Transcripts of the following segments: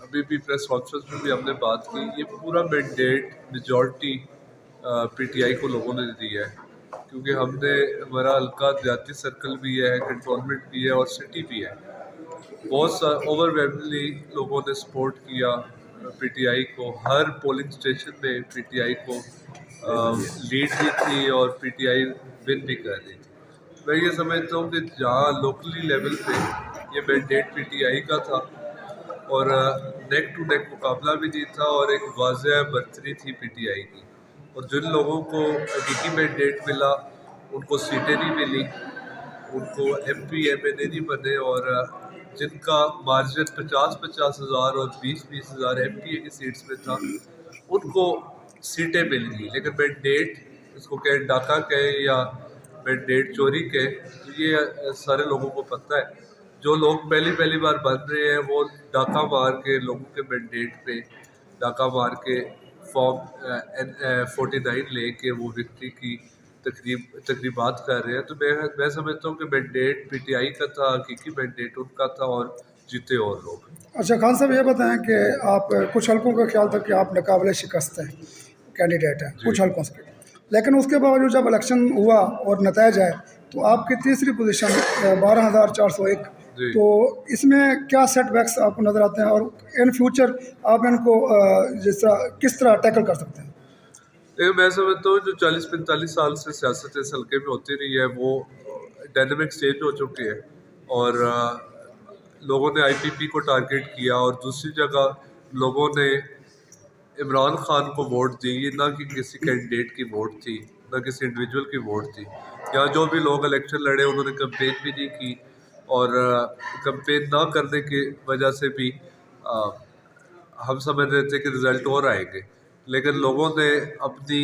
अभी भी press conference में भी हमने बात की, ये पूरा मैंडेट मेजॉरिटी पीटीआई को लोगों ने दिया है, क्योंकि हमने हमारा हल्का जाती सर्कल भी है, कंटोनमेंट भी है और सिटी भी है। बहुत ओवरवेलमिंगली लोगों ने सपोर्ट किया पीटीआई को। हर पोलिंग स्टेशन में पीटीआई को लीड भी थी और पीटीआई विन भी कर रही थी। मैं ये समझता हूँ कि जहाँ लोकली लेवल पे ये मैंडेट पीटीआई का था और नेक टू नेक मुकाबला भी नहीं था और एक वाज़ह बढ़तरी थी पीटीआई की, और जिन लोगों को हकीकी मैंडेट मिला उनको सीटें नहीं मिली, उनको एमपी एमएनए नहीं बने, और जिनका मार्जिन 50-50 हज़ार और 20-20 हज़ार एमपीए की सीट्स में था उनको सीटें मिल गई। लेकिन मैंडेट, इसको कहें डाका कहें या मैंडेट चोरी कहें, तो ये सारे लोगों को पता है। जो लोग पहली बार बन रहे हैं वो डाका मार के लोगों के मैंडेट पे डाका मार के फॉर्म 49 लेके वो विक्ट्री की तकरीबात कर रहे हैं। तो मैं समझता हूँ कि मैंडेट पीटीआई का था, हकीकी मैंडेट उनका था और जीते और लोग। अच्छा खान साहब, ये बताएं कि आप कुछ हल्कों का ख्याल था कि आप नाकाबिले शिकस्त हैं कैंडिडेट हैं कुछ हल्कों से, लेकिन उसके बावजूद जब इलेक्शन हुआ और नतीजा है तो आपकी तीसरी पोजीशन 12,401, तो इसमें क्या सेटबैक्स आपको नज़र आते हैं और इन फ्यूचर आप इनको किस तरह टैकल कर सकते हैं? मैं समझता हूँ जो 40-45 साल से सियासत इस हल्के में होती रही है वो डायनेमिक स्टेज हो चुकी है, और लोगों ने आईपीपी को टारगेट किया और दूसरी जगह लोगों ने इमरान खान को वोट दी, ना कि किसी कैंडिडेट की वोट थी, ना किसी इंडिविजुअल की वोट थी। यहाँ जो भी लोग इलेक्शन लड़े उन्होंने कैंपेन भी नहीं की, और कैंपेन ना करने की वजह से भी हम समझ रहे थे कि रिज़ल्ट और आएंगे, लेकिन लोगों ने अपनी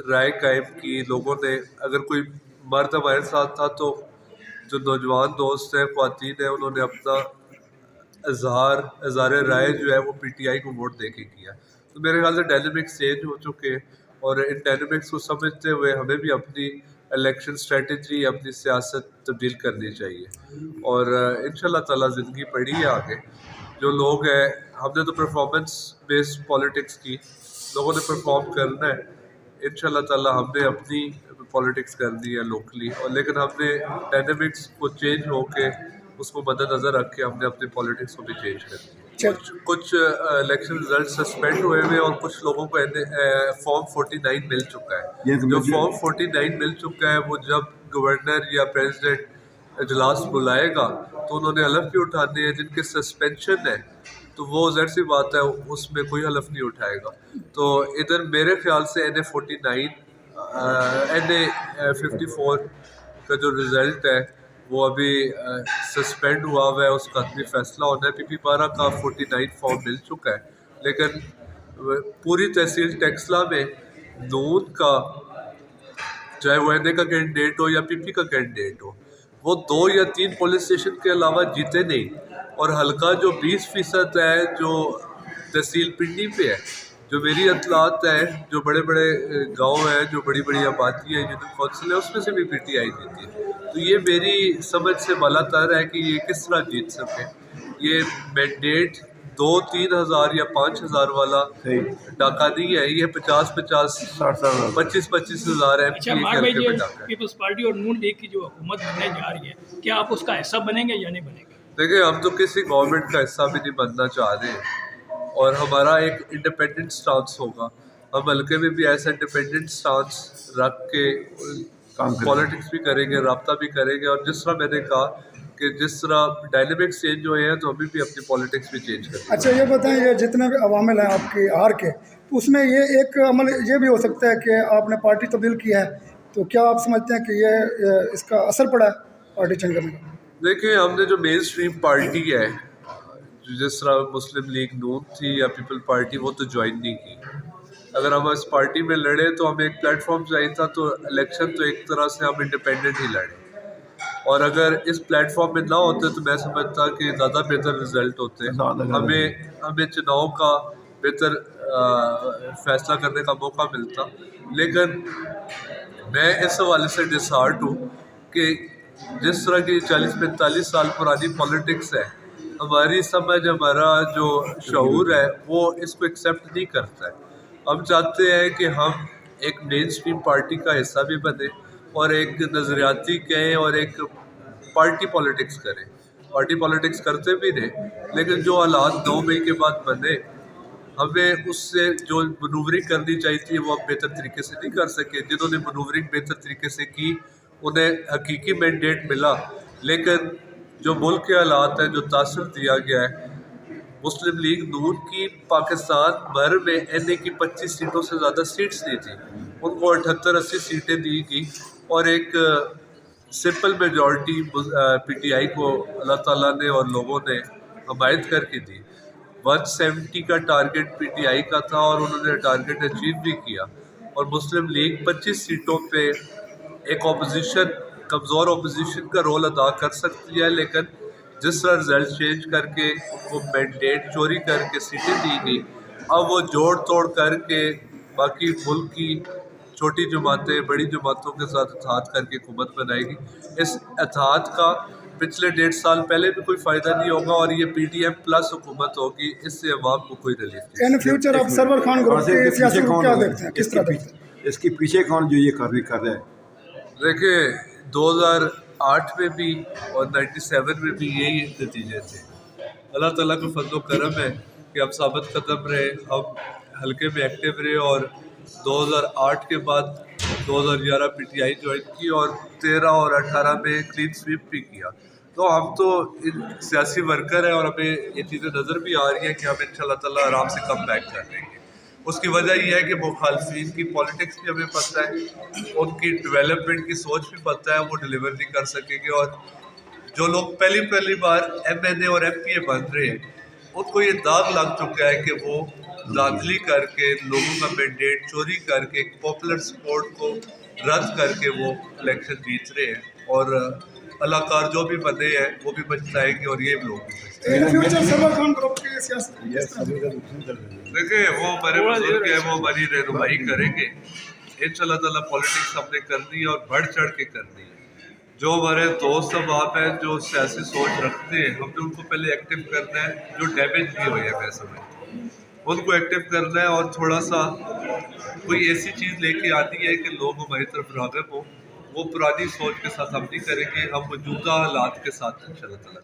राय कायम की। लोगों ने, अगर कोई मर्द हमारे साथ था तो जो नौजवान दोस्त हैं, ख्वातीन हैं, उन्होंने अपना इज़हार राय जो है वो पीटीआई को वोट दे के किया। तो मेरे ख्याल से डायनेमिक्स चेंज हो चुके हैं, और इन डायनेमिक्स को समझते हुए हमें भी अपनी इलेक्शन स्ट्रेटजी, अपनी सियासत तब्दील करनी चाहिए। और इंशाल्लाह ताला ज़िंदगी पड़ी है आगे। जो लोग हैं, हमने तो परफॉर्मेंस बेस्ड पॉलिटिक्स की, लोगों ने परफॉर्म करना है। इंशाल्लाह ताला हमने अपनी पॉलिटिक्स करनी है लोकली, और लेकिन हमने डायनेमिक्स को चेंज होके उसको मद्देनज़र रख के हमने अपनी पॉलिटिक्स को भी चेंज करनी है। कुछ इलेक्शन रिजल्ट सस्पेंड हुए हुए और कुछ लोगों को फॉर्म 49 मिल चुका है। जो फॉर्म 49 मिल चुका है वो जब गवर्नर या प्रेसिडेंट इजलास बुलाएगा तो उन्होंने हलफ भी उठाने हैं। जिनके सस्पेंशन है तो वो ज़ाहिर सी बात है उसमें कोई हलफ नहीं उठाएगा। तो इधर मेरे ख्याल से NA 54 का जो रिज़ल्ट है वो अभी सस्पेंड हुआ है, उसका अभी फैसला होना है। PP 12 का 49 फॉर्म मिल चुका है, लेकिन पूरी तहसील टेक्सला में नून का, चाहे वो NA का कैंडिडेट हो या PP का कैंडिडेट हो, वो 2 या 3 पुलिस स्टेशन के अलावा जीते नहीं। और हल्का जो 20% है जो तहसील पिंडी पे है, जो मेरी अतलात है, जो बड़े बड़े गांव हैं, जो बड़ी बड़ी आबादी है, यूनियन काउंसिल है, उसमें से भी पीटीआई जीती है। तो ये मेरी समझ से बालातर है कि ये किस तरह जीत सके। ये मैंडेट 2-3 हज़ार या 5 हज़ार वाला डाका नहीं है, ये 50-50 25-25 हज़ार है। पीपल्स पार्टी और नून लीग की जो हुकूमत बनने जा रही है, क्या आप उसका हिस्सा बनेंगे या नहीं बनेंगे? देखिए, हम तो किसी गवर्नमेंट का हिस्सा भी नहीं बनना चाह रहे, और हमारा एक इंडिपेंडेंट स्टांस होगा। हम हल्के में भी ऐसा इंडिपेंडेंट स्टांस रख के पॉलिटिक्स भी करेंगे, रब्ता भी करेंगे। और जिस तरह मैंने कहा कि जिस तरह डायनेमिक्स चेंज हुए हैं तो हमें भी अपनी पॉलिटिक्स भी चेंज करेंगे। अच्छा ये बताएं, ये जितने भी अवामिल हैं आपकी हार के, तो उसमें ये एक अमल ये भी हो सकता है कि आपने पार्टी तब्दील की है, तो क्या आप समझते हैं कि ये इसका असर पड़ा है पार्टी चेंज करने का? देखिए, हमने जो मेन स्ट्रीम पार्टी है, जिस तरह मुस्लिम लीग नून थी या पीपल पार्टी, वो तो ज्वाइन नहीं की। अगर हम इस पार्टी में लड़े तो हमें एक प्लेटफॉर्म चाहिए था, तो इलेक्शन तो एक तरह से हम इंडिपेंडेंट ही लड़े। और अगर इस प्लेटफॉर्म में ना होते तो मैं समझता कि ज़्यादा बेहतर रिजल्ट होते। हमें चुनाव का बेहतर फैसला करने का मौका मिलता। लेकिन मैं इस हवाले से डिसहार्ट हूँ कि जिस तरह की 40-45 साल पुरानी पॉलिटिक्स है, हमारी समझ, हमारा जो शऊर है वो इसको एक्सेप्ट नहीं करता है। हम चाहते हैं कि हम एक मेन स्ट्रीम पार्टी का हिस्सा भी बने और एक नज़रियाती कहें और एक पार्टी पॉलिटिक्स करें। पार्टी पॉलिटिक्स करते भी रहे, लेकिन जो हालात 9 मई के बाद बने, हमें उससे जो मनूवरिंग करनी चाहिए थी वो हम बेहतर तरीके से नहीं कर सके। जिन्होंने मनूवरिंग बेहतर तरीके से की उन्हें हकीकी मैंडेट मिला, लेकिन जो मुल्क के हालात हैं, जो तासर दिया गया है, मुस्लिम लीग नून की पाकिस्तान भर में एनए की 25 सीटों से ज़्यादा सीट्स नहीं थी, उनको 78-80 सीटें दी गई और एक सिंपल मेजॉरिटी पीटीआई को अल्लाह ताला ने और लोगों ने हमायत करके दी। 170 का टारगेट पीटीआई का था और उन्होंने टारगेट अचीव भी किया और मुस्लिम लीग 25 सीटों पे एक ऑपोजिशन, कमज़ोर ऑपोजिशन का रोल अदा कर सकती है, लेकिन जिस तरह रिजल्ट चेंज करके उनको मैंडेट चोरी करके सीटें दी गई, अब वो जोड़ तोड़ करके बाकी मुल्क की छोटी जमातें बड़ी जमातों के साथ इत्तेहाद करके हुकूमत बनाएगी। इस इत्तेहाद का पिछले 1.5 साल पहले भी कोई फ़ायदा नहीं होगा और ये पीडीएम प्लस हुकूमत होगी, इससे अवाम को कोई रिलीफ नहीं। इन फ्यूचर आप सरवर खान ग्रुप के सियासत को क्या देखते हैं, किस तरह देखते हैं? इसके पीछे कौन जो ये कार्रवाई कर रहा है? देखिए 2008 में भी और 97 में भी यही नतीजे थे। अल्लाह ताला का फजल करम है कि अब साबित कदम रहे, हम हल्के में एक्टिव रहे और 2008 के बाद 2011 पीटीआई ज्वाइन की और 13 और 18 में क्लीन स्वीप भी किया। तो हम तो इन सियासी वर्कर हैं और हमें ये चीज़ें नज़र भी आ रही हैं कि हम इंशाल्लाह ताला आराम से कम बैक कर लेंगे। उसकी वजह यह है कि मुखालफिन की पॉलिटिक्स भी हमें पता है, उनकी डेवलपमेंट की सोच भी पता है, वो डिलीवर नहीं कर सकेंगे। और जो लोग पहली बार एमएनए और एमपीए बन रहे हैं, उनको ये दाग लग चुका है कि वो धांधली करके लोगों का मैंडेट चोरी करके पॉपुलर सपोर्ट को रद्द करके वो इलेक्शन जीत रहे हैं और अलाकार जो भी बने हैं वो भी पछताएंगे और ये लोग भी in future Sarwar Khan group की सियासत देखिए वो हमारे बुजुर्ग हैं, वो हमारी रहनुमाई करेंगे इंशाल्लाह ताला। पॉलिटिक्स हमने करनी है और बढ़ चढ़ के करनी है। जो हमारे दोस्त अब आप हैं जो सियासी सोच रखते हैं, हमने उनको पहले एक्टिव करना है। जो डैमेज नहीं हुए हैं मैं समझता हूँ उनको एक्टिव करना है और थोड़ा सा कोई ऐसी चीज़ लेके आनी है कि लोग हमारी तरफ राग़िब हो। वो पुरानी सोच के साथ हम नहीं करेंगे, हम मौजूदा हालात के साथ इंशाल्लाह ताला